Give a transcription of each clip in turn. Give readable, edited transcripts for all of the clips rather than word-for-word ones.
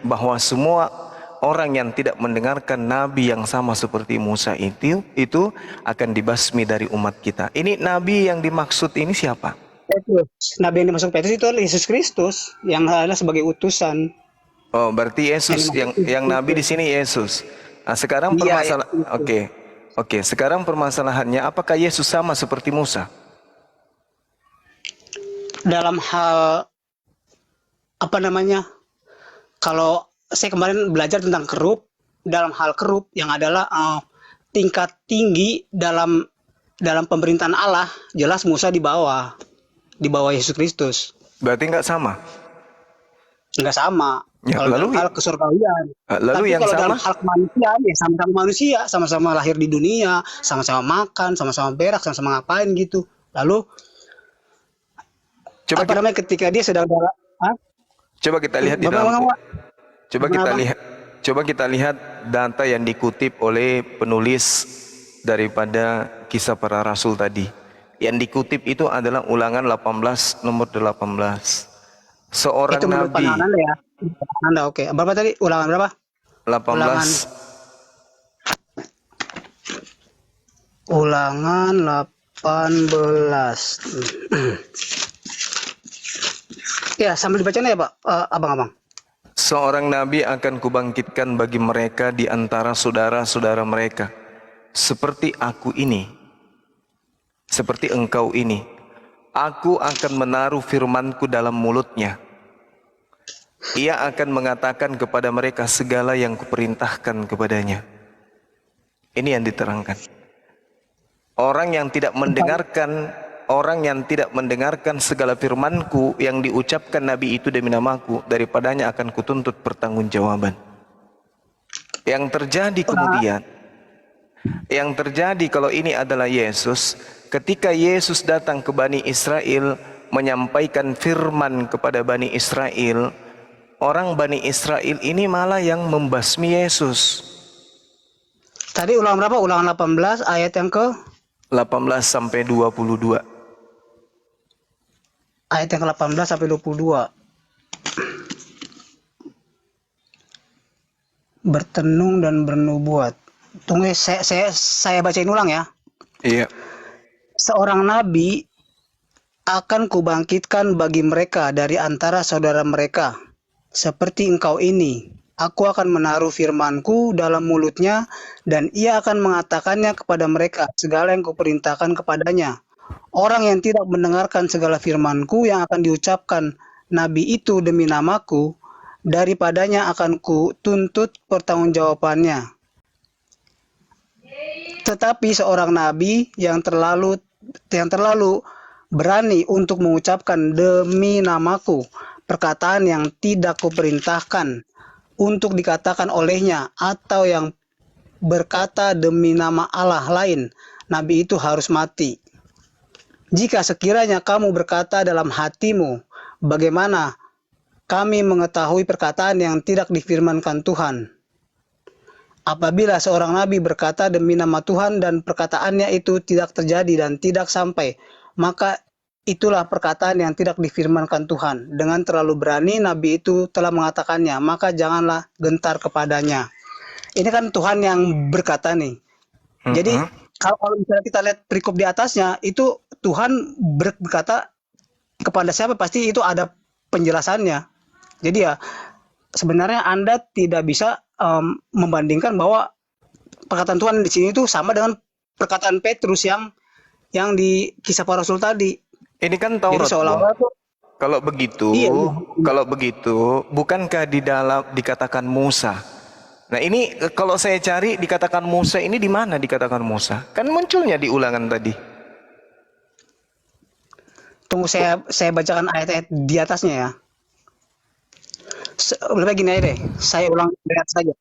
bahwa semua orang yang tidak mendengarkan nabi yang sama seperti Musa itu akan dibasmi dari umat kita. Ini nabi yang dimaksud ini siapa? Petrus. Nabi yang dimaksud Petrus itu adalah Yesus Kristus yang adalah sebagai utusan. Oh, berarti Yang Yesus dimaksud yang Yesus nabi di Kristus. sini Yesus. Nah, sekarang Iya, permasalahan Yesus Kristus. oke. Oke, sekarang permasalahannya apakah Yesus sama seperti Musa? Dalam hal apa namanya? Kalau saya kemarin belajar tentang kerup, dalam hal kerup yang adalah tingkat tinggi dalam pemerintahan Allah, jelas Musa di bawah Yesus Kristus. Berarti nggak sama. Nggak sama Ya, kalau dalam lalu hal kesurgawian. lalu Tapi yang kalau dalam sama? hal kemanusiaan ya sama-sama manusia, sama-sama lahir di dunia, sama-sama makan, sama-sama berak, sama-sama ngapain gitu. Lalu Coba apa kita namanya ketika dia sedang dalam coba kita lihat di Bapak dalam ngomong, Pak? coba kita Kenapa? lihat coba kita lihat data yang dikutip oleh penulis daripada Kisah Para Rasul tadi. Yang dikutip itu adalah Ulangan 18 nomor 18. Seorang Itu menurut nabi pandangan Anda ya. Pandangan Anda, oke. Berapa tadi? Ulangan berapa? Ulangan 18 ulangan 18. Ya, sambil dibacanya ya, Pak. Abang-abang. Seorang nabi akan kubangkitkan bagi mereka di antara saudara-saudara mereka, seperti aku ini, seperti engkau ini. Aku akan menaruh firmanku dalam mulutnya. Ia akan mengatakan kepada mereka segala yang kuperintahkan kepadanya. Ini yang diterangkan. Orang yang tidak mendengarkan segala firmanku yang diucapkan Nabi itu demi namaku, daripadanya akan kutuntut pertanggungjawaban. Yang terjadi kalau ini adalah Yesus, ketika Yesus datang ke Bani Israel menyampaikan firman kepada Bani Israel, orang Bani Israel ini malah yang membasmi Yesus. Tadi ulangan berapa? Ulangan 18 ayat yang ke 18 sampai 22. ayat yang ke-18 sampai 22. Bertenung dan bernubuat. Tunggu, saya bacain ulang ya. Iya. Seorang nabi akan kubangkitkan bagi mereka dari antara saudara mereka, seperti engkau ini. Aku akan menaruh firmanku dalam mulutnya, dan ia akan mengatakannya kepada mereka segala yang kuperintahkan kepadanya. Orang yang tidak mendengarkan segala firmanku yang akan diucapkan nabi itu demi namaku, daripadanya akan kutuntut pertanggungjawabannya. Tetapi seorang nabi yang terlalu berani untuk mengucapkan demi namaku perkataan yang tidak kuperintahkan untuk dikatakan olehnya, atau yang berkata demi nama Allah lain, nabi itu harus mati. Jika sekiranya kamu berkata dalam hatimu, bagaimana kami mengetahui perkataan yang tidak difirmankan Tuhan? Apabila seorang nabi berkata demi nama Tuhan dan perkataannya itu tidak terjadi dan tidak sampai, maka itulah perkataan yang tidak difirmankan Tuhan. Dengan terlalu berani nabi itu telah mengatakannya, maka janganlah gentar kepadanya. Ini kan Tuhan yang berkata nih. Jadi kalau misalnya kita lihat perikop di atasnya, itu Tuhan berkata kepada siapa, pasti itu ada penjelasannya. Jadi ya sebenarnya Anda tidak bisa membandingkan bahwa perkataan Tuhan di sini itu sama dengan perkataan Petrus yang di Kisah Para Rasul tadi. Ini kan Jadi Taurat, Bung. seolah-olah tuh Kalau begitu, iya. bukankah di dalam dikatakan Musa? Nah, ini kalau saya cari dikatakan Musa ini di mana dikatakan Musa? Kan munculnya di Ulangan tadi. Tunggu, saya bacakan ayat-ayat di atasnya ya. Lebih gini aja deh, saya ulang ayat saja.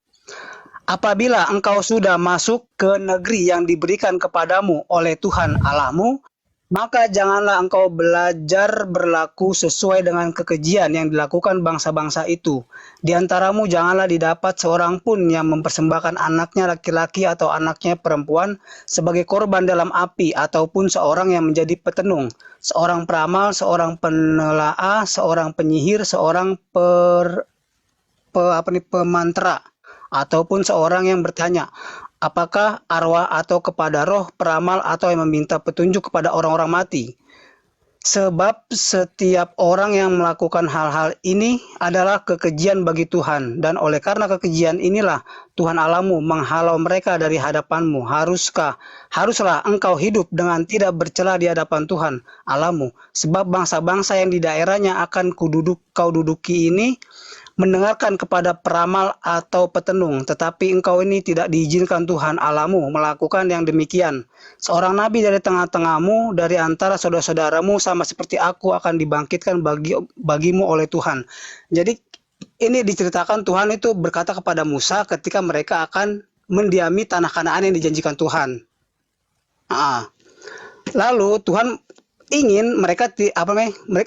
Apabila engkau sudah masuk ke negeri yang diberikan kepadamu oleh Tuhan Allahmu, maka janganlah engkau belajar berlaku sesuai dengan kekejian yang dilakukan bangsa-bangsa itu. Di antaramu janganlah didapat seorang pun yang mempersembahkan anaknya laki-laki atau anaknya perempuan sebagai korban dalam api, ataupun seorang yang menjadi petenung, seorang peramal, seorang penelaah, seorang penyihir, seorang pemantra ataupun seorang yang bertanya, apakah arwah atau kepada roh peramal atau yang meminta petunjuk kepada orang-orang mati. Sebab setiap orang yang melakukan hal-hal ini adalah kekejian bagi Tuhan, dan oleh karena kekejian inilah Tuhan Allahmu menghalau mereka dari hadapanmu. Haruslah engkau hidup dengan tidak bercela di hadapan Tuhan Allahmu, sebab bangsa-bangsa yang di daerahnya akan kau duduki ini mendengarkan kepada peramal atau petenung, tetapi engkau ini tidak diizinkan Tuhan Allahmu melakukan yang demikian. Seorang nabi dari tengah-tengahmu, dari antara saudara-saudaramu, sama seperti aku akan dibangkitkan bagimu oleh Tuhan. Jadi ini diceritakan Tuhan itu berkata kepada Musa ketika mereka akan mendiami tanah Kanaan yang dijanjikan Tuhan. Lalu Tuhan ingin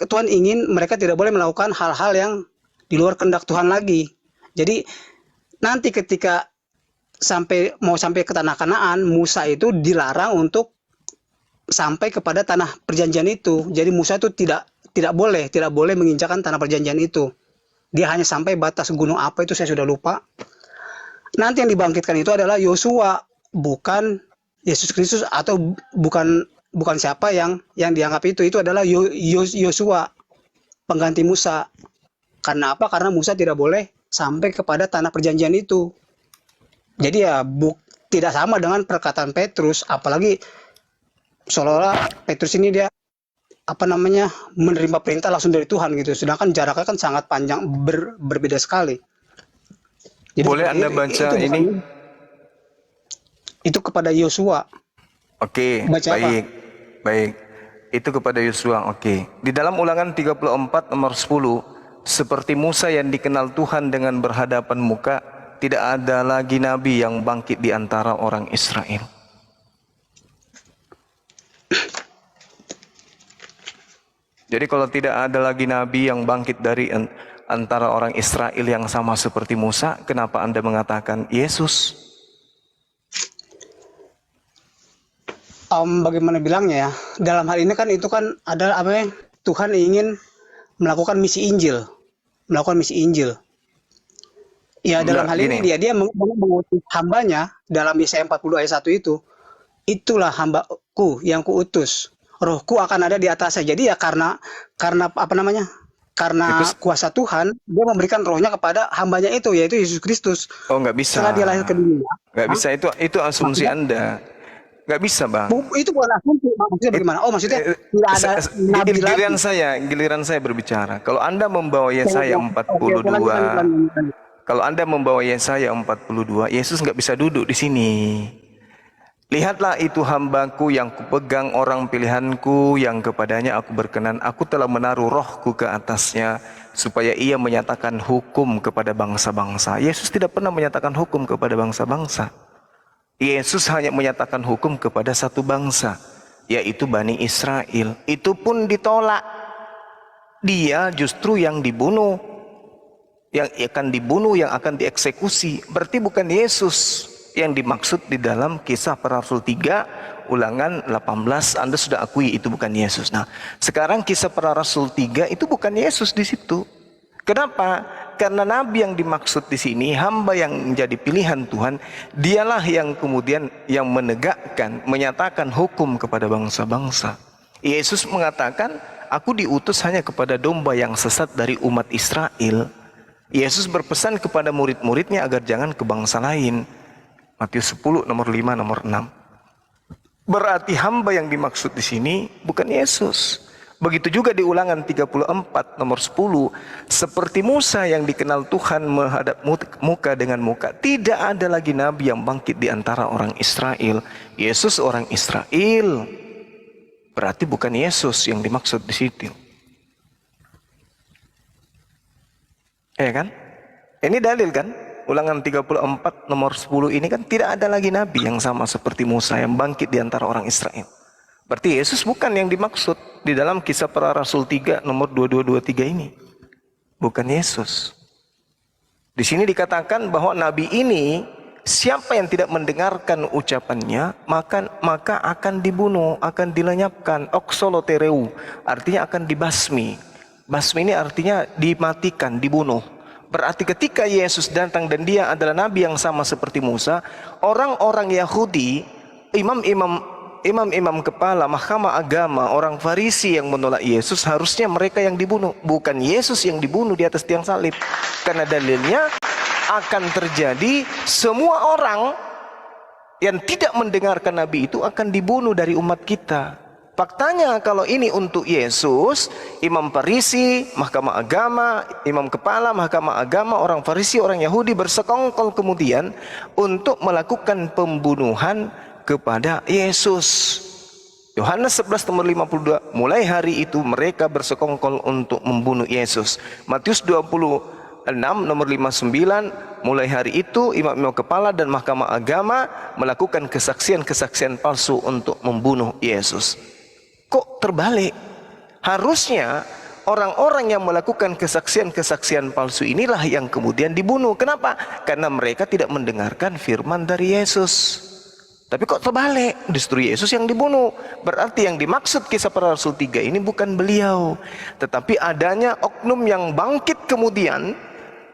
Tuhan ingin mereka tidak boleh melakukan hal-hal yang di luar kehendak Tuhan lagi. Jadi nanti ketika sampai ke tanah Kanaan, Musa itu dilarang untuk sampai kepada tanah perjanjian itu. Jadi Musa itu tidak boleh menginjakan tanah perjanjian itu. Dia hanya sampai batas gunung apa itu saya sudah lupa. Nanti yang dibangkitkan itu adalah Yosua, bukan Yesus Kristus, atau bukan siapa yang dianggap itu adalah Yosua, pengganti Musa. Karena apa? Karena Musa tidak boleh sampai kepada tanah perjanjian itu. Jadi ya tidak sama dengan perkataan Petrus, apalagi seolah-olah Petrus ini dia menerima perintah langsung dari Tuhan gitu. Sedangkan jaraknya kan sangat panjang, berbeda sekali. Jadi, boleh Anda baca ini? Itu kepada Yosua. Oke, baik. Itu kepada Yosua, oke. Di dalam Ulangan 34 nomor 10, seperti Musa yang dikenal Tuhan dengan berhadapan muka, tidak ada lagi nabi yang bangkit di antara orang Israel. Jadi kalau tidak ada lagi nabi yang bangkit dari antara orang Israel yang sama seperti Musa, kenapa Anda mengatakan Yesus? Bagaimana bilangnya ya? Dalam hal ini kan itu kan adalah Tuhan ingin melakukan misi Injil. Ya dalam hal ini dia mengutus hambanya dalam Yesaya 40 ayat 1 itu. Itulah hambaku yang kuutus. Rohku akan ada di atasnya. Jadi ya karena kuasa Tuhan, dia memberikan rohnya kepada hambanya itu, yaitu Yesus Kristus. Oh, nggak bisa. Setelah dia lahir ke dunia. Nggak bisa, itu asumsi Anda. Nggak bisa, Bang. Itu bukan asumsi, maksudnya bagaimana? Oh, maksudnya tidak ada nabi lagi. Giliran saya berbicara. Kalau Anda membawa Yesaya 42, kalau Anda membawa Yesaya 42, Yesus nggak bisa duduk di sini. Lihatlah itu hambaku yang kupegang, orang pilihanku yang kepadanya aku berkenan. Aku telah menaruh rohku ke atasnya supaya ia menyatakan hukum kepada bangsa-bangsa. Yesus tidak pernah menyatakan hukum kepada bangsa-bangsa. Yesus hanya menyatakan hukum kepada satu bangsa, yaitu Bani Israel. Itu pun ditolak. Dia justru yang dibunuh, yang akan dieksekusi. Berarti bukan Yesus yang dimaksud di dalam Kisah Para Rasul 3 Ulangan 18. Anda sudah akui itu bukan Yesus. Nah, sekarang Kisah Para Rasul 3 itu bukan Yesus di situ. Kenapa? Karena nabi yang dimaksud di sini, hamba yang menjadi pilihan Tuhan, dialah yang kemudian yang menegakkan, menyatakan hukum kepada bangsa-bangsa. Yesus mengatakan, aku diutus hanya kepada domba yang sesat dari umat Israel. Yesus berpesan kepada murid-muridnya agar jangan ke bangsa lain. Matius 10 nomor 5 nomor 6. Berarti hamba yang dimaksud di sini bukan Yesus. Begitu juga di Ulangan 34 nomor 10, seperti Musa yang dikenal Tuhan menghadap muka dengan muka, tidak ada lagi nabi yang bangkit di antara orang Israel. Yesus orang Israel, berarti bukan Yesus yang dimaksud di situ. Ya kan? Ini dalil kan? Ulangan 34 nomor 10 ini kan tidak ada lagi nabi yang sama seperti Musa yang bangkit di antara orang Israel. Berarti Yesus bukan yang dimaksud di dalam Kisah Para Rasul 3 nomor 2223 ini. Bukan Yesus. Di sini dikatakan bahwa nabi ini, siapa yang tidak mendengarkan ucapannya, maka akan dibunuh, akan dilenyapkan. Oksolotereu, artinya akan dibasmi. Basmi ini artinya dimatikan, dibunuh. Berarti ketika Yesus datang dan dia adalah nabi yang sama seperti Musa, orang-orang Yahudi, imam-imam kepala mahkamah agama, orang Farisi yang menolak Yesus, harusnya mereka yang dibunuh, bukan Yesus yang dibunuh di atas tiang salib. Karena dalilnya akan terjadi semua orang yang tidak mendengarkan nabi itu akan dibunuh dari umat kita. Faktanya kalau ini untuk Yesus, imam Farisi, mahkamah agama, imam kepala mahkamah agama, orang Farisi, orang Yahudi bersekongkol kemudian untuk melakukan pembunuhan kepada Yesus. Yohanes 11 nomor 52, mulai hari itu mereka bersekongkol untuk membunuh Yesus. Matius 26 nomor 59, mulai hari itu imam-imam kepala dan mahkamah agama melakukan kesaksian-kesaksian palsu untuk membunuh Yesus. Kok terbalik? Harusnya orang-orang yang melakukan kesaksian-kesaksian palsu inilah yang kemudian dibunuh. Kenapa? Karena mereka tidak mendengarkan firman dari Yesus. Tapi kok terbalik? Justru Yesus yang dibunuh. Berarti yang dimaksud kisah para rasul 3 ini bukan beliau, tetapi adanya oknum yang bangkit kemudian,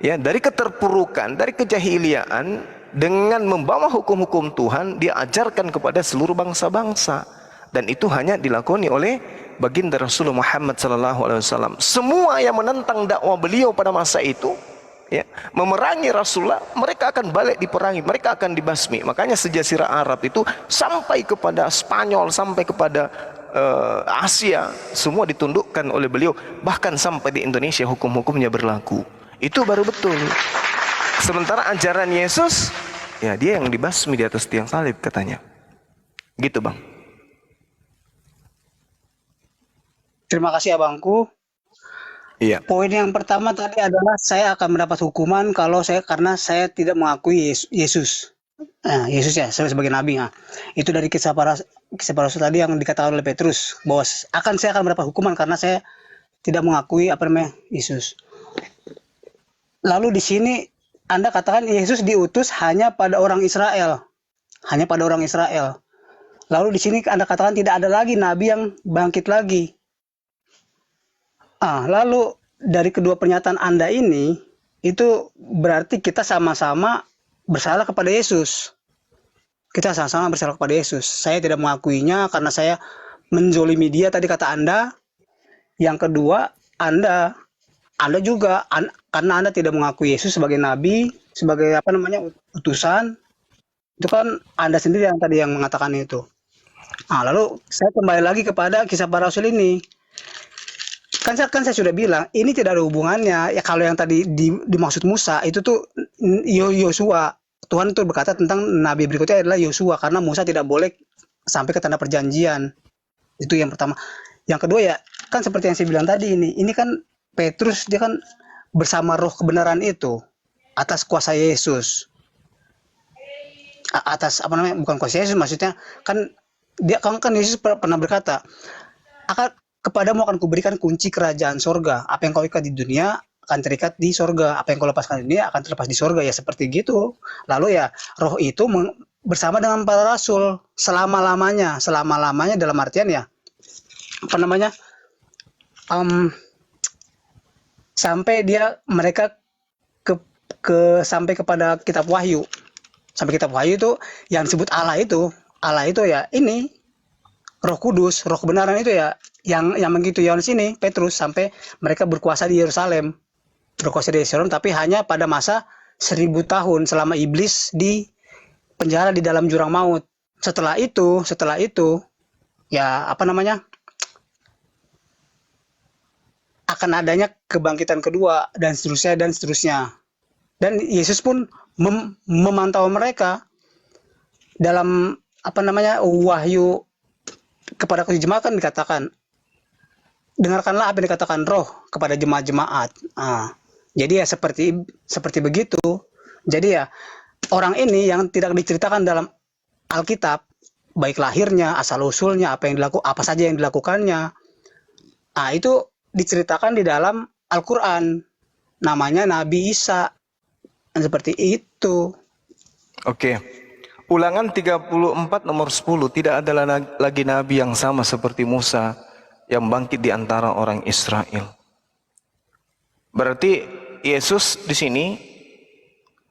ya, dari keterpurukan, dari kejahiliaan, dengan membawa hukum-hukum Tuhan, dia ajarkan kepada seluruh bangsa-bangsa. Dan itu hanya dilakoni oleh baginda Rasulullah Muhammad SAW. Semua yang menentang dakwah beliau pada masa itu, ya, memerangi Rasulullah, mereka akan balik diperangi, mereka akan dibasmi. Makanya sejazirah Arab itu sampai kepada Spanyol, sampai kepada Asia, semua ditundukkan oleh beliau. Bahkan sampai di Indonesia hukum-hukumnya berlaku. Itu baru betul. Sementara ajaran Yesus, ya, dia yang dibasmi di atas tiang salib katanya. Gitu, Bang. Terima kasih abangku. Iya. Poin yang pertama tadi adalah saya akan mendapat hukuman karena saya tidak mengakui Yesus. Nah, Yesus ya sebagai nabi. Nah, itu dari kisah para rasul tadi yang dikatakan oleh Petrus bahwa saya akan mendapat hukuman karena saya tidak mengakui Yesus. Lalu di sini Anda katakan Yesus diutus hanya pada orang Israel. Hanya pada orang Israel. Lalu di sini Anda katakan tidak ada lagi nabi yang bangkit lagi. Lalu dari kedua pernyataan Anda ini, itu berarti kita sama-sama bersalah kepada Yesus. Kita sama-sama bersalah kepada Yesus. Saya tidak mengakuinya karena saya menzolimi dia, tadi kata Anda. Yang kedua, Anda juga karena Anda tidak mengakui Yesus sebagai nabi, sebagai utusan. Itu kan Anda sendiri yang tadi yang mengatakan itu. Lalu saya kembali lagi kepada kisah para rasul ini. Kan saya sudah bilang ini tidak ada hubungannya ya. Kalau yang tadi dimaksud Musa itu tuh Yosua, Tuhan tuh berkata tentang nabi berikutnya adalah Yosua, karena Musa tidak boleh sampai ke tanah perjanjian. Itu yang pertama. Yang kedua ya kan seperti yang saya bilang tadi, ini kan Petrus dia kan bersama roh kebenaran itu atas kuasa Yesus, atas bukan kuasa Yesus, maksudnya kan dia kan Yesus pernah berkata, kepadamu akan kuberikan kunci kerajaan sorga. Apa yang kau ikat di dunia akan terikat di sorga. Apa yang kau lepaskan di dunia akan terlepas di sorga. Ya seperti gitu. Lalu ya roh itu bersama dengan para rasul selama-lamanya. Selama-lamanya dalam artian ya sampai mereka sampai kepada kitab Wahyu. Sampai kitab Wahyu itu yang disebut Allah itu ya ini Roh Kudus, Roh kebenaran itu ya yang begitu Yohanes ini, Petrus, sampai mereka berkuasa di Yerusalem. Berkuasa di Yerusalem tapi hanya pada masa 1000 tahun selama iblis di penjara di dalam jurang maut. Setelah itu ya akan adanya kebangkitan kedua dan seterusnya. Dan Yesus pun memantau mereka dalam Wahyu kepada jemaat kan dikatakan, dengarkanlah apa yang dikatakan Roh kepada jemaat-jemaat. Jadi ya seperti begitu. Jadi ya orang ini yang tidak diceritakan dalam Alkitab, baik lahirnya, asal usulnya, apa saja yang dilakukannya, itu diceritakan di dalam Al-Quran. Namanya Nabi Isa. Seperti itu. Oke. Ulangan 34 nomor 10, tidak ada lagi nabi yang sama seperti Musa yang bangkit di antara orang Israel. Berarti Yesus di sini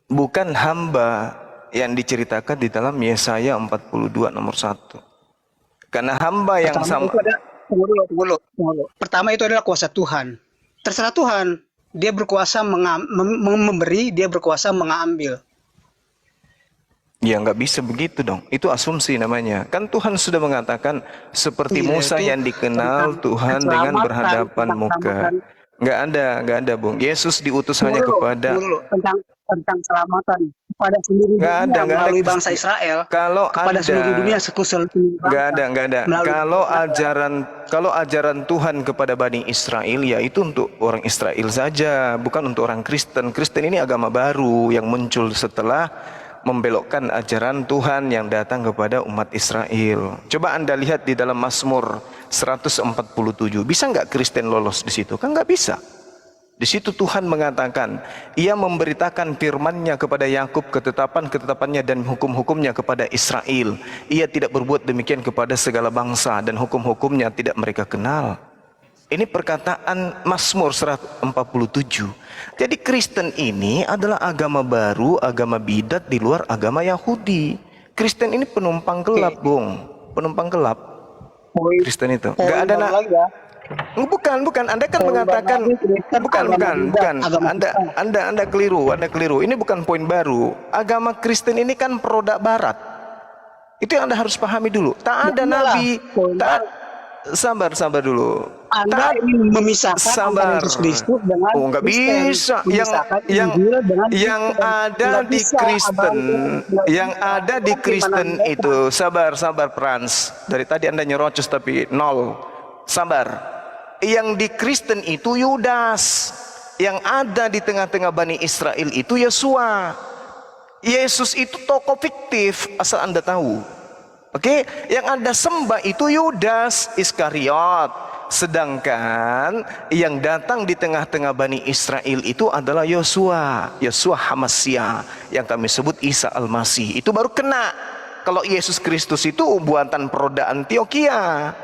bukan hamba yang diceritakan di dalam Yesaya 42 nomor 1. Karena hamba yang Pertama sama, itu ada tunggu dulu. Pertama itu adalah kuasa Tuhan. Terserah Tuhan. Dia berkuasa memberi, dia berkuasa mengambil. ya nggak bisa begitu dong. Itu asumsi namanya. Kan Tuhan sudah mengatakan seperti Iya, Musa itu yang dikenal tentang Tuhan dengan keselamatan, berhadapan tentang muka. keselamatan. Nggak ada, Bung. Yesus diutus Tunggu hanya dulu, kepada, tentang keselamatan kepada seluruh dunia nggak ada. melalui bangsa Israel, Kalau kepada seluruh dunia ada, seluruh bangsa nggak ada. melalui Kalau ajaran Tuhan kepada Bani Israel, ya itu untuk orang Israel saja, bukan untuk orang Kristen. Kristen ini agama baru yang muncul setelah membelokkan ajaran Tuhan yang datang kepada umat Israel. Coba Anda lihat di dalam Mazmur 147. Bisa nggak Kristen lolos di situ? Kan nggak bisa. Di situ Tuhan mengatakan, Ia memberitakan firman-Nya kepada Yakub, ketetapan-ketetapannya dan hukum-hukumnya kepada Israel. Ia tidak berbuat demikian kepada segala bangsa dan hukum-hukumnya tidak mereka kenal. Ini perkataan Mazmur 147. Jadi Kristen ini adalah agama baru, agama bidat di luar agama Yahudi. Kristen ini penumpang gelap, Bung. Penumpang gelap. Kristen itu. Enggak ada Bukan. Anda kan mengatakan bukan. Anda keliru. Ini bukan poin baru. Agama Kristen ini kan produk Barat. Itu yang Anda harus pahami dulu. Tak ada nabi. Sabar dulu. Anda ingin memisahkan Sabar. Yesus Kristus dengan nggak bisa. Yang ada di Kristen, itu sabar Frans. Dari tadi Anda nyerocos tapi nol. Sabar. Yang di Kristen itu Yudas. Yang ada di tengah-tengah Bani Israel itu Yesua. Yesus itu tokoh fiktif, asal Anda tahu. Oke, yang Anda sembah itu Yudas Iskariot. Sedangkan yang datang di tengah-tengah Bani Israel itu adalah Yosua Hamasya, yang kami sebut Isa Al-Masih. Itu baru kena. Kalau Yesus Kristus itu buatan Proda Antioquia.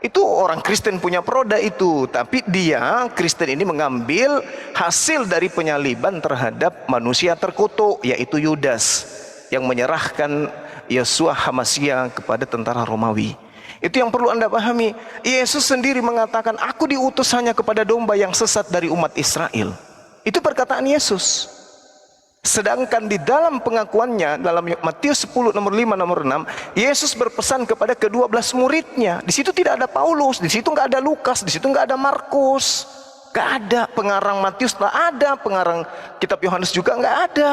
Itu orang Kristen punya Proda itu, tapi dia Kristen ini mengambil hasil dari penyaliban terhadap manusia terkutuk, yaitu Yudas yang menyerahkan Yosua Hamasya kepada tentara Romawi. Itu yang perlu Anda pahami. Yesus sendiri mengatakan, aku diutus hanya kepada domba yang sesat dari umat Israel. Itu perkataan Yesus. Sedangkan di dalam pengakuannya dalam Matius 10 nomor 5 nomor 6, Yesus berpesan kepada ke-12 muridnya. Di situ tidak ada Paulus, di situ nggak ada Lukas, di situ nggak ada Markus, nggak ada pengarang Matius, nggak ada pengarang kitab Yohanes juga nggak ada.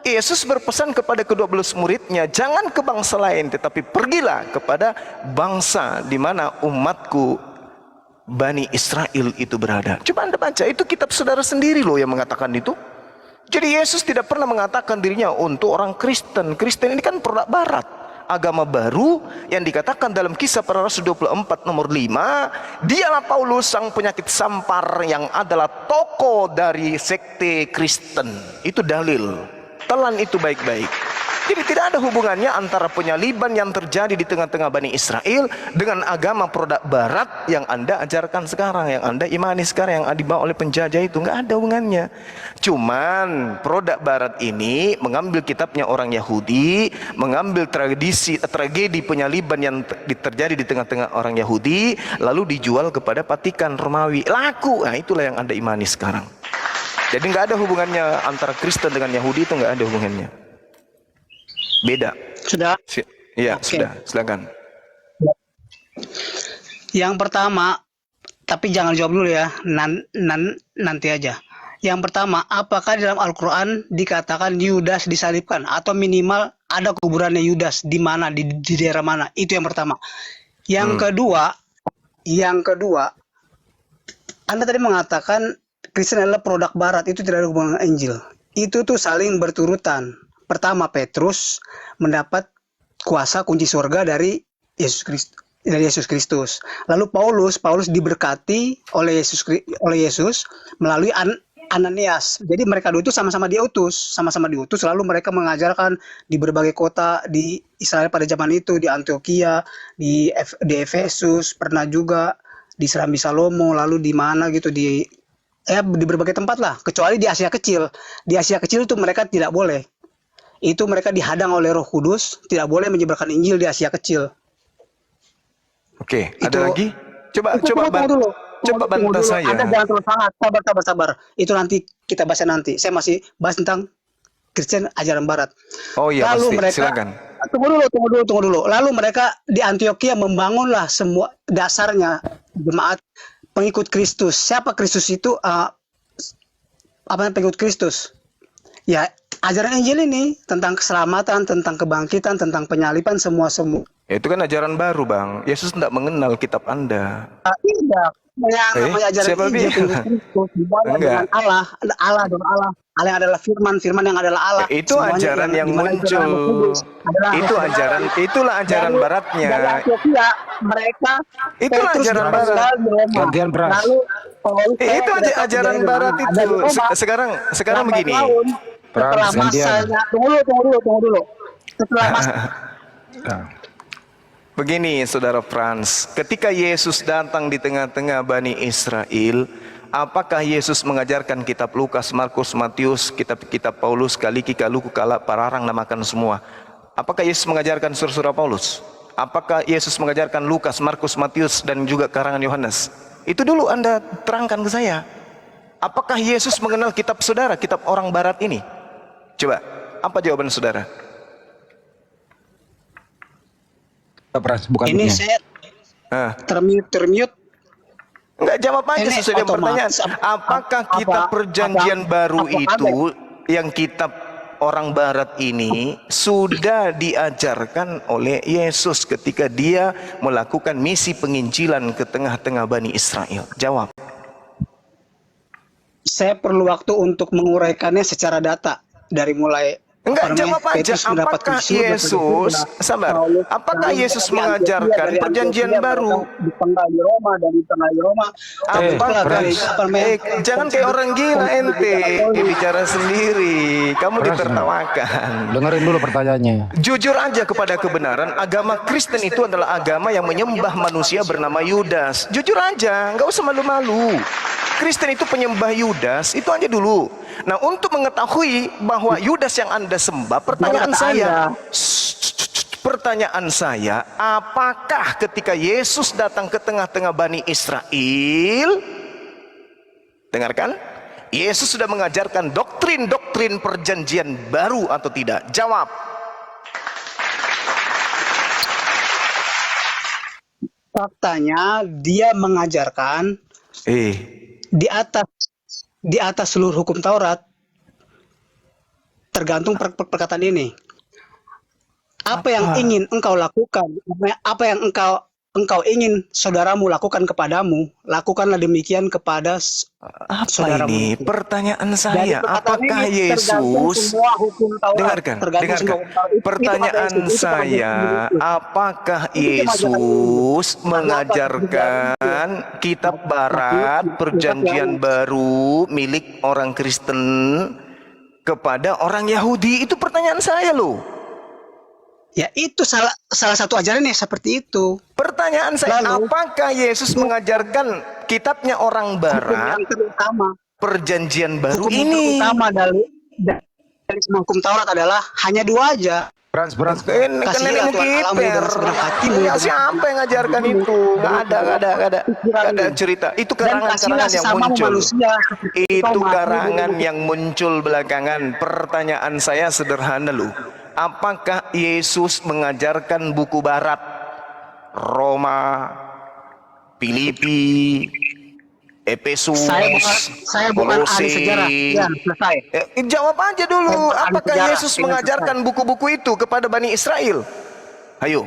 Yesus berpesan kepada ke-12 muridnya, jangan ke bangsa lain, tetapi pergilah kepada bangsa di mana umatku Bani Israel itu berada. Coba Anda baca, itu kitab saudara sendiri loh yang mengatakan itu. Jadi Yesus tidak pernah mengatakan dirinya untuk orang Kristen. Kristen ini kan produk Barat, agama baru yang dikatakan dalam Kisah Para Rasul 24 nomor 5, dialah Paulus sang penyakit sampar yang adalah tokoh dari sekte Kristen. Itu dalil. Telan itu baik-baik. Jadi tidak ada hubungannya antara penyaliban yang terjadi di tengah-tengah Bani Israel dengan agama produk Barat yang Anda ajarkan sekarang, yang Anda imani sekarang, yang dibawa oleh penjajah itu. Nggak ada hubungannya. Cuman produk Barat ini mengambil kitabnya orang Yahudi, mengambil tragedi penyaliban yang terjadi di tengah-tengah orang Yahudi, lalu dijual kepada Vatikan Romawi. Laku. Nah itulah yang Anda imani sekarang. Jadi nggak ada hubungannya antara Kristen dengan Yahudi, itu nggak ada hubungannya. Beda. Sudah? Iya, Oke. sudah. Silakan. Yang pertama, tapi jangan jawab dulu ya, nanti aja. Yang pertama, apakah di dalam Al-Quran dikatakan Yudas disalibkan atau minimal ada kuburannya Yudas di mana, di daerah mana? Itu yang pertama. Yang kedua, Anda tadi mengatakan Kristen adalah produk Barat, itu tidak ada hubungan dengan Injil. Itu tuh saling berturutan. Pertama, Petrus mendapat kuasa kunci surga dari Yesus Kristus. Lalu Paulus diberkati oleh Yesus melalui Ananias. Jadi mereka dua itu sama-sama diutus, lalu mereka mengajarkan di berbagai kota di Israel pada zaman itu, di Antioquia, di Efesus, pernah juga di Serambi Salomo, lalu di mana gitu, di di berbagai tempat lah, kecuali di Asia Kecil. Di Asia Kecil itu mereka tidak boleh. Itu mereka dihadang oleh Roh Kudus, tidak boleh menyebarkan Injil di Asia Kecil. Oke, ada Itu- lagi? Coba Tunggu dulu. coba Tunggu bantah dulu. saya. Anda jangan terlalu sangat. Sabar. Itu nanti kita bahas nanti. Saya masih bahas tentang Kristen ajaran Barat. Oh iya, Lalu pasti. mereka, Silakan. tunggu dulu. Lalu mereka di Antioquia membangunlah semua dasarnya jemaat pengikut Kristus. Siapa Kristus itu? Pengikut Kristus? Ya, ajaran Injil ini tentang keselamatan, tentang kebangkitan, tentang penyaliban, semua. Ya, itu kan ajaran baru, Bang. Yesus tidak mengenal kitab Anda. Tidak. Yang namanya ajaran siapa Injil bilang? Kristus dibawa Enggak. dengan Allah yang adalah firman yang adalah Allah. Itu Semuanya ajaran yang dimana itu adalah Roh muncul. Kudus, adalah Roh Itu Kudus. ajaran, itulah ajaran Dari baratnya. Antioquia mereka Itulah Petrus ajaran berasal barat. dari Roma. Gantian, Pras. Lalu Paulus Itu mereka ajaran dari barat mana? itu. Ada di Roma. Sekarang Lambat begini. laun, setelah Pras, gantian. masanya tunggu dulu. Setelah masa Nah, Begini, Saudara Frans, ketika Yesus datang di tengah-tengah Bani Israel, apakah Yesus mengajarkan kitab Lukas, Markus, Matius, kitab-kitab Paulus, Kaliki, Kaluku, Kalak, Pararang, namakan semua? Apakah Yesus mengajarkan surah-surah Paulus? Apakah Yesus mengajarkan Lukas, Markus, Matius, dan juga karangan Yohanes? Itu dulu Anda terangkan ke saya. Apakah Yesus mengenal kitab saudara, kitab orang barat ini? Coba, apa jawaban saudara? Pras, bukan ini punya. saya Ah. termute. Enggak, jawab aja Ini sesuai dengan pertanyaan. otomatis. Apakah kitab perjanjian baru itu yang kitab orang barat ini sudah diajarkan oleh Yesus ketika dia melakukan misi penginjilan ke tengah-tengah Bani Israel? Jawab. Saya perlu waktu untuk menguraikannya secara data dari mulai Enggak, jawab aja. Apakah Yesus, sabar, apakah Yesus mengajarkan perjanjian baru? Di tengah di Roma dan di tengah di Roma. Jangan kayak orang gila ente, dia bicara sendiri. Kamu Pras, ditertawakan. dengerin dulu pertanyaannya. Jujur aja kepada kebenaran, agama Kristen itu adalah agama yang menyembah manusia bernama Yudas. Jujur aja, nggak usah malu-malu. Kristen itu penyembah Yudas, itu aja dulu. Nah, untuk mengetahui bahwa Yudas yang Anda sembah, pertanyaan saya, apakah ketika Yesus datang ke tengah-tengah Bani Israel, dengarkan, Yesus sudah mengajarkan doktrin-doktrin perjanjian baru atau tidak? Jawab. Faktanya dia mengajarkan di atas seluruh hukum Taurat, tergantung perkataan ini. Apa yang ingin engkau lakukan, apa yang engkau ingin saudaramu lakukan kepadamu, lakukanlah demikian kepada Apa saudaramu. ini? Pertanyaan Dari saya, perkataan apakah ini tergantung Yesus, semua hukum Taurat, dengarkan, tergantung semua hukum Taurat. Itu pertanyaan kata Yesus, saya, apakah Yesus mengajarkan kitab barat, perjanjian baru milik orang Kristen kepada orang Yahudi? Itu pertanyaan saya loh. Ya, itu salah satu ajarannya seperti itu. Pertanyaan saya, Lalu, apakah Yesus mengajarkan kitabnya orang Hukum barat, yang terutama, perjanjian baru hukum yang ini? terutama dari semua hukum Taurat adalah hanya dua aja. Pras, Kan Kasihilah nenekmu Tuhan Allahmu kiper. dengan segenap hatimu. Ya, siapa yang ngajarkan itu? Nggak ada cerita. Itu Dan karangan-karangan kasihlah yang sesamamu muncul. manusia seperti Itu kau karangan mati. yang muncul belakangan. Pertanyaan saya sederhana loh. Apakah Yesus mengajarkan buku barat? Roma, Filipi, Efesus, Saya bukan ahli sejarah. Ya, selesai. Jawab aja dulu. Saya bukan ahli Apakah sejarah. Yesus mengajarkan buku-buku itu kepada Bani Israel? Ayo.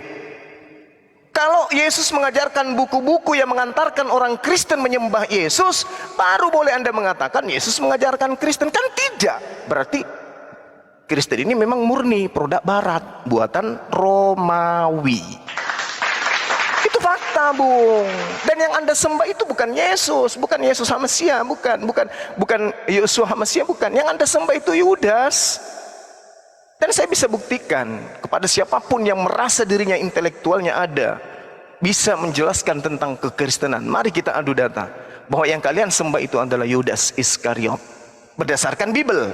Kalau Yesus mengajarkan buku-buku yang mengantarkan orang Kristen menyembah Yesus, baru boleh Anda mengatakan Yesus mengajarkan Kristen. Kan tidak. Berarti Kristen ini memang murni produk barat, buatan Romawi. Itu fakta, Bung. Dan yang Anda sembah itu bukan Yesus Hamasia, bukan Yosua Hamasia, bukan. Yang Anda sembah itu Yudas. Dan saya bisa buktikan kepada siapapun yang merasa dirinya intelektualnya ada, bisa menjelaskan tentang kekristenan. Mari kita adu data. bahwa yang kalian sembah itu adalah Yudas Iskariot berdasarkan Bible.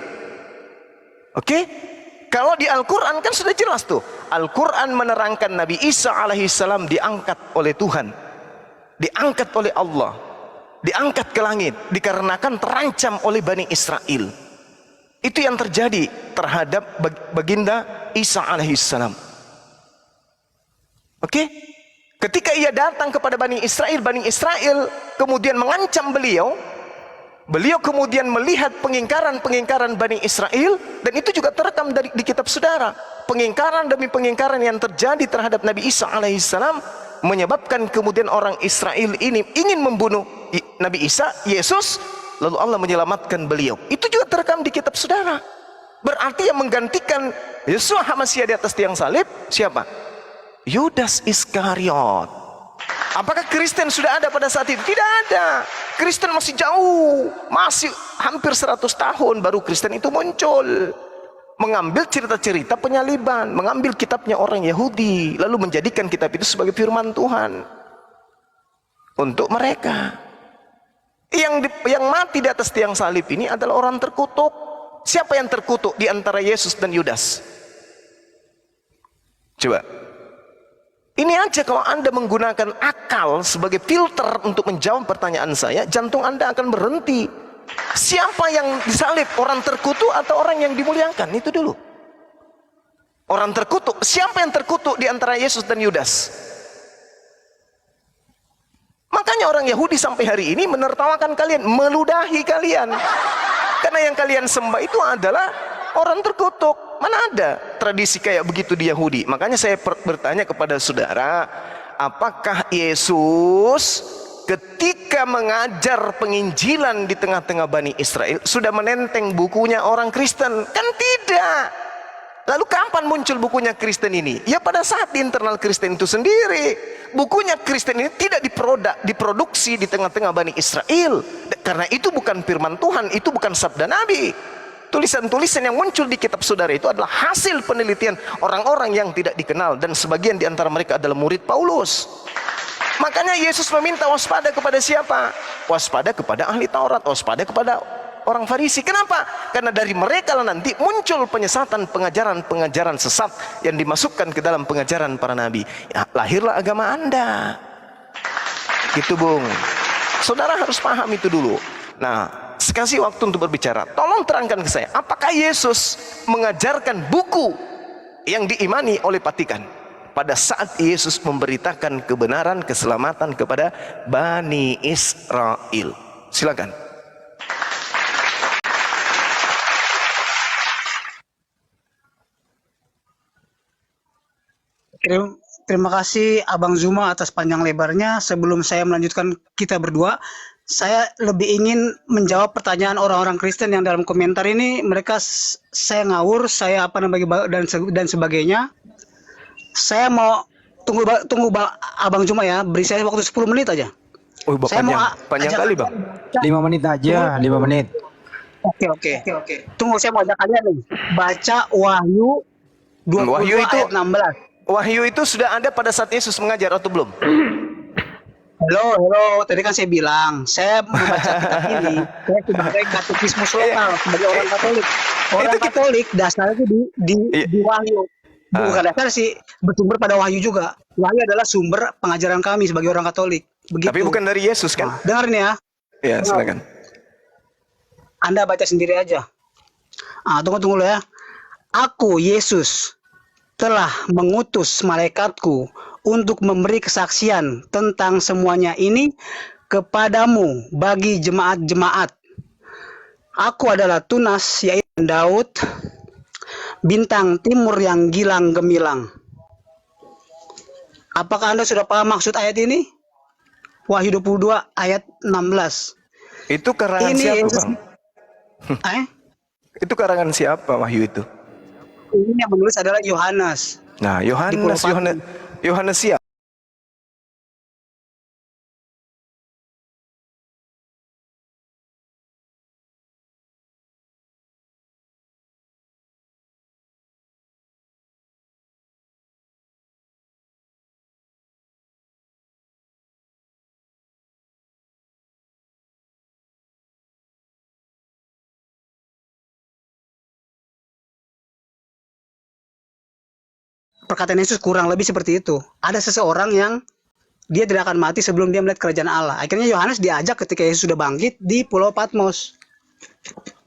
Oke? Kalau di Al-Quran kan sudah jelas tuh. Al-Quran menerangkan Nabi Isa alaihissalam diangkat oleh Tuhan, diangkat oleh Allah, diangkat ke langit dikarenakan terancam oleh Bani Israel. Itu yang terjadi terhadap baginda Isa alaihissalam. Oke? Ketika ia datang kepada Bani Israel kemudian mengancam beliau. Beliau kemudian melihat pengingkaran-pengingkaran Bani Israel, dan itu juga terekam di kitab saudara. Pengingkaran demi pengingkaran yang terjadi terhadap Nabi Isa alaihissalam menyebabkan kemudian orang Israel ini ingin membunuh Nabi Isa, Yesus, lalu Allah menyelamatkan beliau. Itu juga terekam di kitab saudara. Berarti yang menggantikan Yesus Hamasiah di atas tiang salib siapa? Yudas Iskariot. Apakah Kristen sudah ada pada saat itu? Tidak ada. Kristen masih jauh, masih hampir 100 tahun baru Kristen itu muncul. Mengambil cerita-cerita penyaliban, mengambil kitabnya orang Yahudi, lalu menjadikan kitab itu sebagai firman Tuhan untuk mereka. Yang mati di atas tiang salib ini adalah orang terkutuk. Siapa yang terkutuk di antara Yesus dan Yudas? Coba. Ini aja kalau Anda menggunakan akal sebagai filter untuk menjawab pertanyaan saya, jantung Anda akan berhenti. Siapa yang disalib? Orang terkutuk atau orang yang dimuliakan? Itu dulu. Orang terkutuk. Siapa yang terkutuk di antara Yesus dan Yudas? Makanya orang Yahudi sampai hari ini menertawakan kalian, meludahi kalian. Karena yang kalian sembah itu adalah orang terkutuk. Mana ada tradisi kayak begitu di Yahudi? Makanya saya bertanya kepada saudara, apakah Yesus ketika mengajar penginjilan di tengah-tengah Bani Israel sudah menenteng bukunya orang Kristen? Kan tidak. Lalu kapan muncul bukunya Kristen ini? Ya pada saat di internal Kristen itu sendiri. Bukunya Kristen ini tidak diproduksi di tengah-tengah Bani Israel. Karena itu bukan firman Tuhan, itu bukan sabda Nabi. Tulisan-tulisan yang muncul di kitab saudara itu adalah hasil penelitian orang-orang yang tidak dikenal, dan sebagian di antara mereka adalah murid Paulus. Makanya Yesus meminta waspada kepada siapa? Waspada kepada ahli Taurat, waspada kepada orang Farisi. Kenapa? Karena dari mereka lah nanti muncul penyesatan, pengajaran-pengajaran sesat yang dimasukkan ke dalam pengajaran para nabi. Ya, lahirlah agama Anda. Gitu, Bung. Saudara harus paham itu dulu. Nah, kasih waktu untuk berbicara. Tolong terangkan ke saya, apakah Yesus mengajarkan buku yang diimani oleh Vatikan pada saat Yesus memberitakan kebenaran keselamatan kepada Bani Israel? Silakan. Terima kasih Abang Zuma atas panjang lebarnya. Sebelum saya melanjutkan kita berdua, saya lebih ingin menjawab pertanyaan orang-orang Kristen yang dalam komentar ini. Mereka saya ngawur, saya apa namanya dan sebagainya. Saya mau tunggu Abang Zuma ya, beri saya waktu 10 menit aja. Oh, saya panjang kali, Bang. 5 menit aja, 5 menit. Oke. Tunggu, saya mau ajak kalian nih. Baca Wahyu 22 ayat 16. Wahyu itu sudah ada pada saat Yesus mengajar atau belum? Halo. Tadi kan saya bilang, saya membaca kitab ini, saya sebagai katekismus lokal, sebagai orang Katolik. Orang Katolik dasarnya di Wahyu. Bukan dasar sih, bersumber pada Wahyu juga. Wahyu adalah sumber pengajaran kami sebagai orang Katolik. Begitu. Tapi bukan dari Yesus kan? Dengar nih ya. Ya, silakan. Anda baca sendiri aja. Tunggu dulu ya. Aku, Yesus, telah mengutus malaikatku untuk memberi kesaksian tentang semuanya ini kepadamu bagi jemaat-jemaat. Aku adalah Tunas, yaitu Daud, bintang timur yang gilang gemilang. Apakah Anda sudah paham maksud ayat ini? Wahyu 22 ayat 16. Itu karangan ini siapa, Yesus, Bang? Itu karangan siapa Wahyu itu? Ini yang menulis adalah Yohanes. Nah, Yohanes siapa? perkataan Yesus kurang lebih seperti itu. Ada seseorang yang dia tidak akan mati sebelum dia melihat kerajaan Allah. Akhirnya Yohanes diajak ketika Yesus sudah bangkit di Pulau Patmos.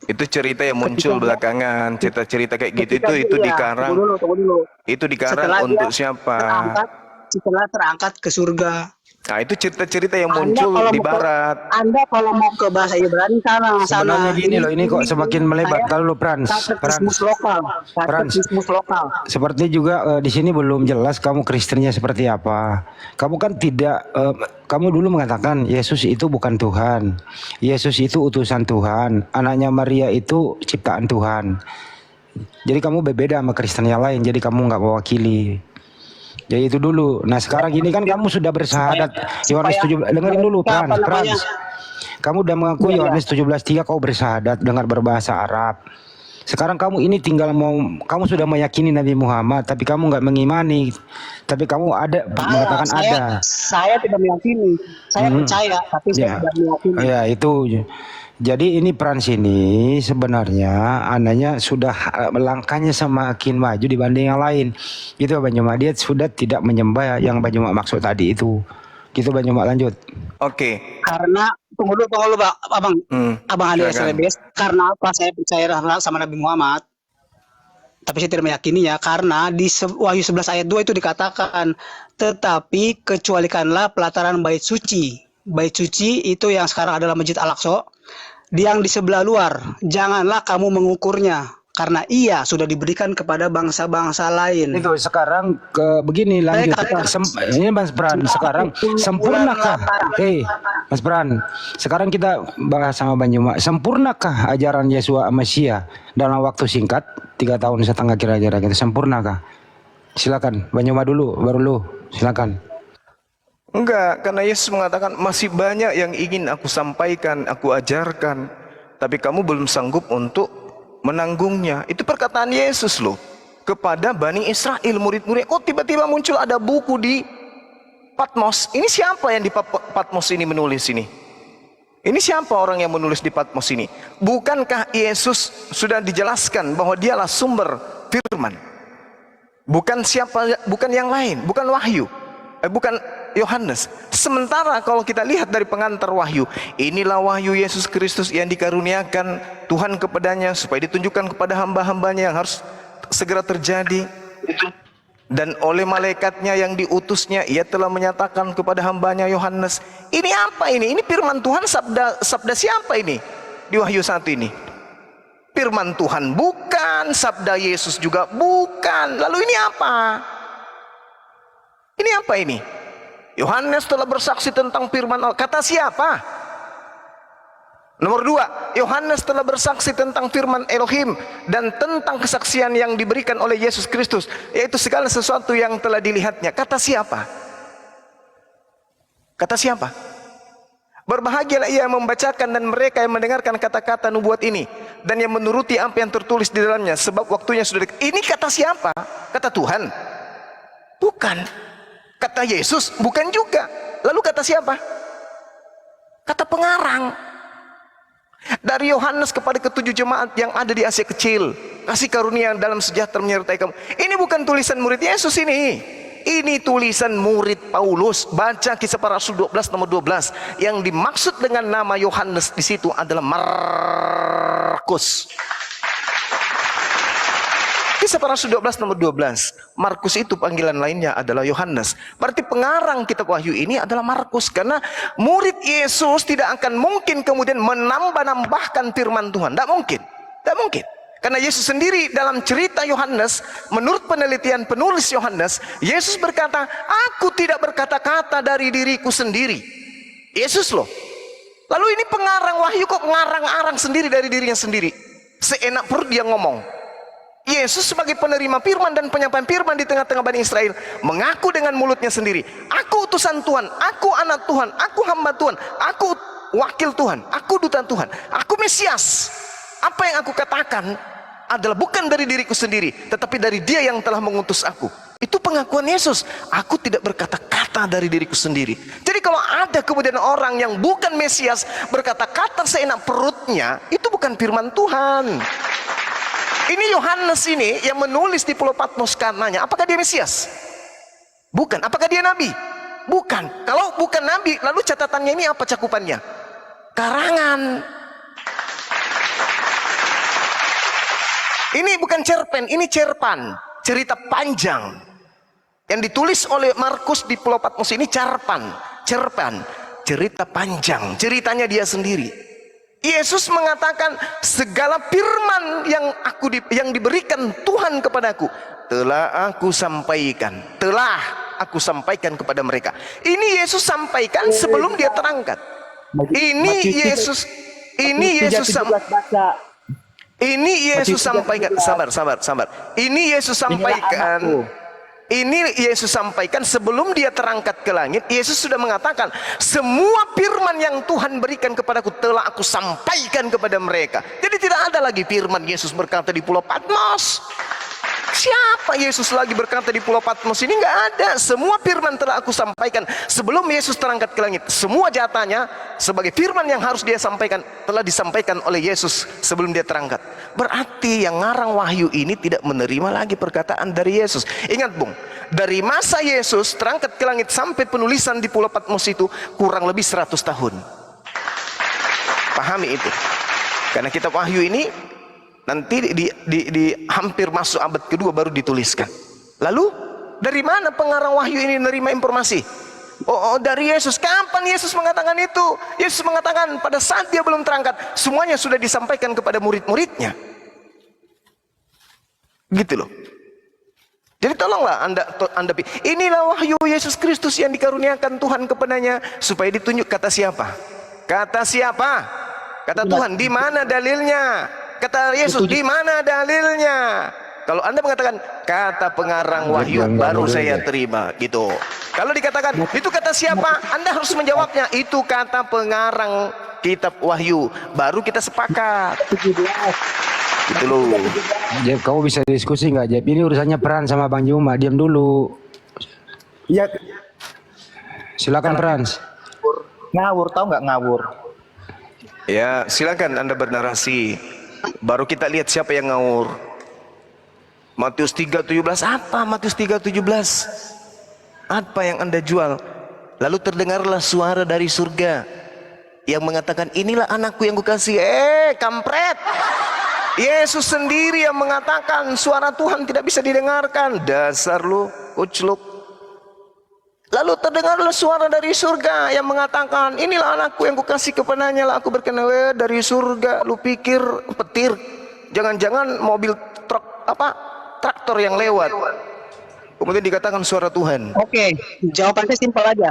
Itu cerita yang muncul belakangan, cerita-cerita kayak gitu Ketika itu dia, dikarang. tunggu dulu. Itu dikarang Setelah untuk dia siapa? setelah terangkat ke surga. Nah, itu cerita-cerita yang Anda muncul kalau di mau ke- barat. Anda kalau mau ke bahasa Ibrani sana. Sebenarnya gini loh, ini kok semakin melebar. Kalau lu Frans, Katekismus lokal. Katekismus lokal. seperti juga di sini belum jelas kamu Kristennya seperti apa. Kamu kan tidak, kamu dulu mengatakan Yesus itu bukan Tuhan, Yesus itu utusan Tuhan, anaknya Maria itu ciptaan Tuhan. Jadi kamu berbeda sama Kristen yang lain. Jadi kamu nggak mewakili. Jadi itu dulu. Nah sekarang ini kan kamu sudah bersahadat Yohanes 17. Dengerin dulu Frans. Kamu udah mengaku Yohanes 17:3 kau bersahadat dengan berbahasa Arab. Sekarang kamu ini tinggal kamu sudah meyakini Nabi Muhammad, tapi kamu nggak mengimani. Tapi kamu mengatakan ada. Saya tidak meyakini. Saya percaya, tapi saya tidak meyakini. Ya itu. Jadi ini Frans ini sebenarnya anaknya sudah langkahnya semakin maju dibanding yang lain. Itu Banyuma, dia sudah tidak menyembah yang Banyuma maksud tadi itu. Gitu Banyuma, lanjut. Oke. Karena tunggu dulu Pak, Abang Alias silakan. Rebes. Karena apa saya percaya sama Nabi Muhammad? Tapi saya tidak meyakininya karena di Wahyu 11 ayat 2 itu dikatakan, tetapi kecualikanlah pelataran bait suci. Bait suci itu yang sekarang adalah Masjid Al-Aqsa, yang di sebelah luar. Janganlah kamu mengukurnya, karena ia sudah diberikan kepada bangsa-bangsa lain. Itu sekarang begini lanjut. Ini Mas Bran, sekarang sempurnakah? Mas Bran, sekarang kita bahas sama Banyuma. Sempurnakah ajaran Yesua Mesia dalam waktu singkat 3 tahun setengah kira-kira gitu? Sempurnakah? Silakan Banyuma dulu, baru lu. Silakan. Enggak, karena Yesus mengatakan masih banyak yang ingin aku sampaikan, aku ajarkan, tapi kamu belum sanggup untuk menanggungnya. Itu perkataan Yesus loh kepada Bani Israel, murid-murid. Kok tiba-tiba muncul ada buku di Patmos? Ini siapa yang di Patmos ini menulis ini? Ini siapa orang yang menulis di Patmos ini? Bukankah Yesus sudah dijelaskan bahwa dialah sumber firman? Bukan yang lain, bukan Wahyu, bukan Yohanes. Sementara kalau kita lihat dari pengantar Wahyu, inilah wahyu Yesus Kristus yang dikaruniakan Tuhan kepadanya supaya ditunjukkan kepada hamba-hambanya yang harus segera terjadi. Dan oleh malaikatnya yang diutusnya, ia telah menyatakan kepada hambanya Yohanes. Ini apa ini? Ini firman Tuhan, sabda siapa ini? Di Wahyu 1 ini. Firman Tuhan bukan, sabda Yesus juga bukan. Lalu ini apa? Ini apa ini? Yohanes telah bersaksi tentang firman Allah. Kata siapa? Nomor 2, Yohanes telah bersaksi tentang firman Elohim dan tentang kesaksian yang diberikan oleh Yesus Kristus, yaitu segala sesuatu yang telah dilihatnya. Kata siapa? Kata siapa? Berbahagialah ia yang membacakan dan mereka yang mendengarkan kata-kata nubuat ini dan yang menuruti apa yang tertulis di dalamnya, sebab waktunya sudah dekat. Ini kata siapa? Kata Tuhan? Bukan. Kata Yesus? Bukan juga. Lalu kata siapa? Kata pengarang. Dari Yohanes kepada ketujuh jemaat yang ada di Asia Kecil, kasih karunia dalam sejahtera menyertai kamu. Ini bukan tulisan murid Yesus ini. Ini tulisan murid Paulus. Baca Kisah Para Rasul 12 nomor 12. Yang dimaksud dengan nama Yohanes di situ adalah Markus. Kisah Para Rasul 12 nomor 12. Markus itu panggilan lainnya adalah Yohanes. Berarti pengarang kitab Wahyu ini adalah Markus. Karena murid Yesus tidak akan mungkin kemudian menambah-nambahkan firman Tuhan. Tidak mungkin. Tidak mungkin. Karena Yesus sendiri dalam cerita Yohanes, menurut penelitian penulis Yohanes, Yesus berkata, aku tidak berkata-kata dari diriku sendiri. Yesus loh. Lalu ini pengarang Wahyu kok ngarang-arang sendiri dari dirinya sendiri. Seenak perut dia ngomong. Yesus sebagai penerima firman dan penyampaian firman di tengah-tengah Bani Israel mengaku dengan mulutnya sendiri, aku utusan Tuhan, aku anak Tuhan, aku hamba Tuhan, aku wakil Tuhan, aku duta Tuhan, aku Mesias. Apa yang aku katakan adalah bukan dari diriku sendiri, tetapi dari Dia yang telah mengutus aku. Itu pengakuan Yesus. Aku tidak berkata-kata dari diriku sendiri. Jadi kalau ada kemudian orang yang bukan Mesias berkata-kata seenak perutnya, itu bukan firman Tuhan. Ini Yohanes ini yang menulis di Pulau Patmos karenanya. Apakah dia Mesias? Bukan. Apakah dia nabi? Bukan. Kalau bukan nabi, lalu catatannya ini apa cakupannya? Karangan. Ini bukan cerpen, ini cerpan. Cerita panjang. Yang ditulis oleh Markus di Pulau Patmos ini cerpan. Cerita panjang. Ceritanya dia sendiri. Yesus mengatakan segala firman yang diberikan Tuhan kepadaku telah aku sampaikan kepada mereka. Ini Yesus sampaikan sebelum dia terangkat. Ini Yesus sampaikan. Sabar. Ini Yesus sampaikan sebelum dia terangkat ke langit. Yesus sudah mengatakan semua firman yang Tuhan berikan kepadaku telah aku sampaikan kepada mereka. Jadi tidak ada lagi firman Yesus berkata di Pulau Patmos. Siapa Yesus lagi berkata di Pulau Patmos ini? Nggak ada. Semua firman telah aku sampaikan sebelum Yesus terangkat ke langit. Semua jatahnya sebagai firman yang harus dia sampaikan telah disampaikan oleh Yesus sebelum dia terangkat. Berarti yang ngarang wahyu ini tidak menerima lagi perkataan dari Yesus. Ingat Bung, dari masa Yesus terangkat ke langit sampai penulisan di Pulau Patmos itu kurang lebih 100 tahun. Pahami itu. Karena kitab wahyu ini nanti di hampir masuk abad kedua baru dituliskan. Lalu dari mana pengarang wahyu ini menerima informasi? Oh, dari Yesus. Kapan Yesus mengatakan itu? Yesus mengatakan pada saat dia belum terangkat, semuanya sudah disampaikan kepada murid-muridnya. Gitu loh. Jadi tolonglah anda inilah wahyu Yesus Kristus yang dikaruniakan Tuhan kepadanya supaya ditunjuk. Kata siapa? Kata Tuhan. Di mana dalilnya? Kata Yesus, di mana dalilnya? Kalau Anda mengatakan kata pengarang wahyu, baru saya terima gitu. Kalau dikatakan itu kata siapa, Anda harus menjawabnya itu kata pengarang kitab wahyu, baru kita sepakat. Gitu loh. Jeb, kamu bisa diskusi nggak, Jeb? Ini urusannya Peran sama Bang Juma. Diam dulu. Iya. Silakan Frans. Ngawur, tahu nggak ngawur? Ya, silakan Anda bernarasi. Baru kita lihat siapa yang ngawur. Matius 3:17 apa? Matius 3:17 apa yang Anda jual? Lalu terdengarlah suara dari surga yang mengatakan, inilah anakku yang kukasihi. Kampret. Yesus sendiri yang mengatakan suara Tuhan tidak bisa didengarkan. Dasar lu, ucluk. Lalu terdengarlah suara dari surga yang mengatakan, inilah anakku yang kukasih kepadanya lah aku berkenan. Dari surga, lu pikir petir? Jangan-jangan mobil traktor yang lewat. Kemudian dikatakan suara Tuhan. Oke, jawabannya simpel aja.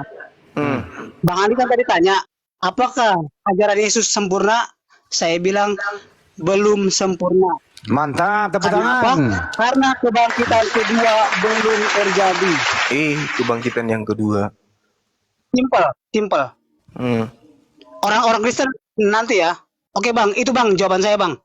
Bang Andi kan tadi tanya, apakah ajaran Yesus sempurna? Saya bilang belum sempurna. Mantap, tepuk Karena apa? tangan. Karena kebangkitan kedua belum terjadi. Kebangkitan yang kedua. Simple. Hmm. Orang-orang Kristen nanti ya. Oke Bang, itu Bang jawaban saya Bang.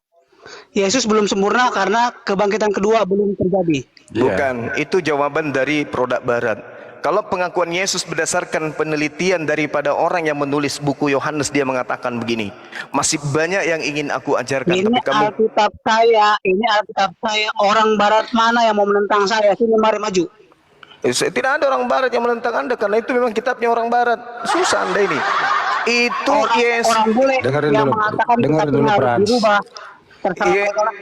Yesus belum sempurna karena kebangkitan kedua belum terjadi. Bukan, itu jawaban dari produk barat. Kalau pengakuan Yesus berdasarkan penelitian daripada orang yang menulis buku Yohanes, dia mengatakan begini, masih banyak yang ingin aku ajarkan. Ini Tapi kamu... Alkitab saya. Orang barat mana yang mau menentang saya? Sini mari maju. Tidak ada orang barat yang menentang Anda, karena itu memang kitabnya orang barat. Susah Anda ini. Itu Yesus. Orang bule Dengerin yang dulu, mengatakan dengerin kitab dulu, ini harus Frans. dirubah. Terserah Iya. mereka lah.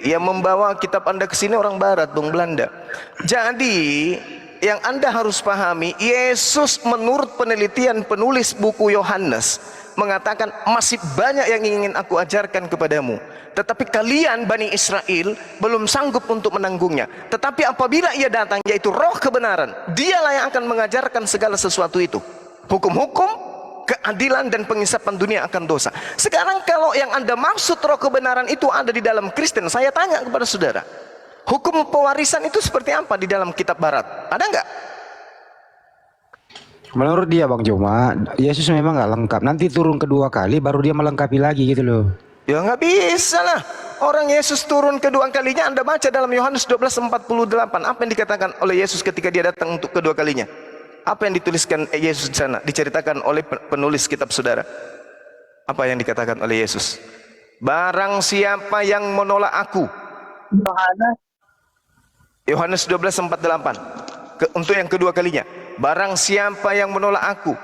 Yang membawa kitab Anda ke sini orang barat, dong, Belanda. Jadi yang Anda harus pahami, Yesus menurut penelitian penulis buku Yohanes mengatakan masih banyak yang ingin aku ajarkan kepadamu, tetapi kalian Bani Israel belum sanggup untuk menanggungnya. Tetapi apabila ia datang, yaitu roh kebenaran, dialah yang akan mengajarkan segala sesuatu itu, hukum-hukum, keadilan dan pengisapan dunia akan dosa. Sekarang kalau yang Anda maksud roh kebenaran itu ada di dalam Kristen, saya tanya kepada saudara, hukum pewarisan itu seperti apa di dalam kitab barat? Ada nggak? Menurut dia Bang Juma, Yesus memang nggak lengkap. Nanti turun kedua kali baru dia melengkapi lagi gitu loh. Ya nggak bisa lah. Orang Yesus turun kedua kalinya, Anda baca dalam Yohanes 12:48. Apa yang dikatakan oleh Yesus ketika dia datang untuk kedua kalinya? Apa yang dituliskan Yesus di sana? Diceritakan oleh penulis kitab saudara. Apa yang dikatakan oleh Yesus? Barang siapa yang menolak aku, Yohanes Yohanes 12:48. Untuk yang kedua kalinya. Barang siapa yang menolak aku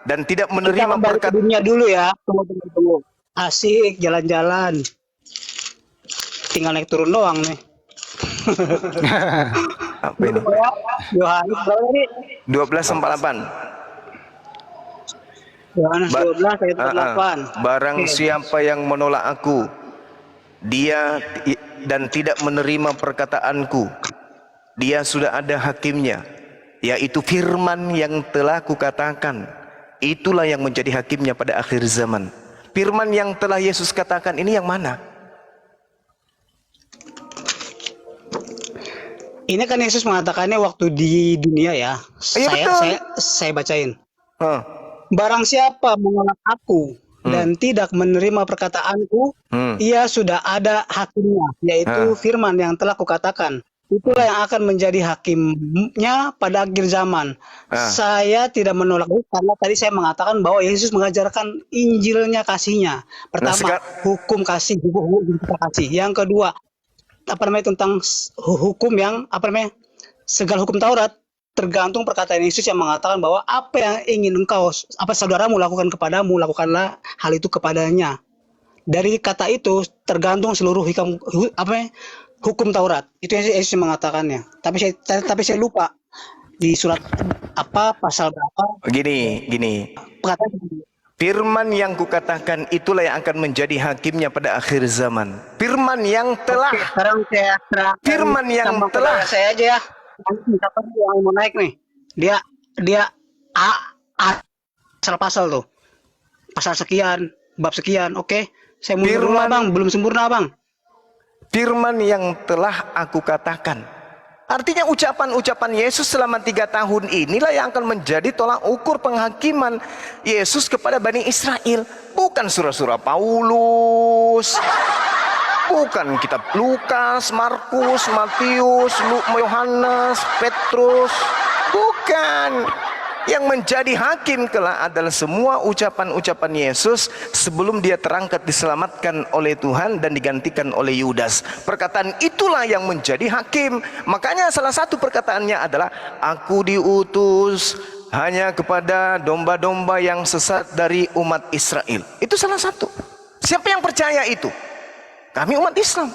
dan tidak kita menerima kembali ke perkataan. dunia dulu ya. Tunggu. Asik jalan-jalan. Tinggal naik turun doang nih. Apa ini? Yohanes berapa tadi? 12:48. Yohanes 12 ayat 8. Barang Oke. siapa yang menolak aku, dia dan tidak menerima perkataanku, dia sudah ada hakimnya, yaitu firman yang telah kukatakan. Itulah yang menjadi hakimnya pada akhir zaman. Firman yang telah Yesus katakan ini yang mana? Ini kan Yesus mengatakannya waktu di dunia ya. Iya, betul. Saya bacain. Huh. Barang siapa menolak aku dan tidak menerima perkataanku, ia sudah ada hakimnya, yaitu firman yang telah kukatakan. Itulah yang akan menjadi hakimnya pada akhir zaman. Saya tidak menolak itu karena tadi saya mengatakan bahwa Yesus mengajarkan Injilnya, kasihnya. Pertama, hukum kasih, hukum kasih. Yang kedua, tentang hukum yang segala hukum Taurat tergantung perkataan Yesus yang mengatakan bahwa apa yang ingin engkau, saudaramu lakukan kepadamu, lakukanlah hal itu kepadanya. Dari kata itu tergantung seluruh hukum Taurat. Itu yang Yesus mengatakannya. Tapi saya lupa di surat pasal berapa. Gini. Perkataan Firman yang kukatakan itulah yang akan menjadi hakimnya pada akhir zaman. Firman yang telah. Oke, sekarang saya Firman yang sama telah. saya aja ya. Misalkan yang mau naik nih, dia pasal tuh, pasal sekian, bab sekian. Oke, saya mundur dulu bang, belum sempurna bang. Firman yang telah aku katakan. Artinya ucapan-ucapan Yesus selama 3 tahun inilah yang akan menjadi tolak ukur penghakiman Yesus kepada Bani Israel. Bukan surah-surah Paulus, bukan kitab Lukas, Markus, Matius, Yohanes, Petrus. Bukan. Yang menjadi hakim kelak adalah semua ucapan-ucapan Yesus sebelum dia terangkat diselamatkan oleh Tuhan dan digantikan oleh Yudas. Perkataan itulah yang menjadi hakim. Makanya salah satu perkataannya adalah, aku diutus hanya kepada domba-domba yang sesat dari umat Israel. Itu salah satu. Siapa yang percaya itu? Kami umat Islam.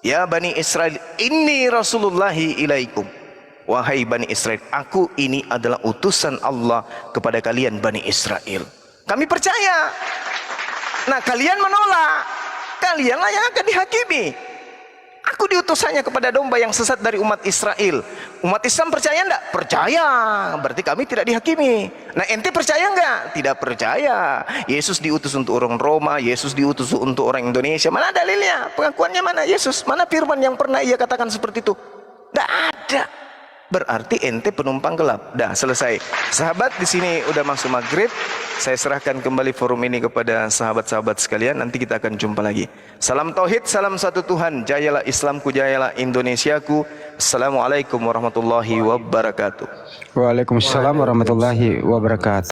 Ya Bani Israel, inni Rasulullahi ilaikum. Wahai Bani Israel, aku ini adalah utusan Allah kepada kalian Bani Israel. Kami percaya. Nah, kalian menolak. Kalianlah yang akan dihakimi. Aku diutusannya kepada domba yang sesat dari umat Israel. Umat Islam percaya enggak? Percaya. Berarti kami tidak dihakimi. Nah, ente percaya enggak? Tidak percaya. Yesus diutus untuk orang Roma, Yesus diutus untuk orang Indonesia. Mana dalilnya? Pengakuannya mana? Yesus, mana firman yang pernah ia katakan seperti itu? Tidak ada. Berarti ente penumpang gelap. Dah selesai. Sahabat, di sini udah masuk maghrib. Saya serahkan kembali forum ini kepada sahabat-sahabat sekalian. Nanti kita akan jumpa lagi. Salam tauhid, salam satu Tuhan. Jayalah Islamku, jayalah Indonesiaku. Assalamualaikum warahmatullahi wabarakatuh. Waalaikumsalam warahmatullahi wabarakatuh.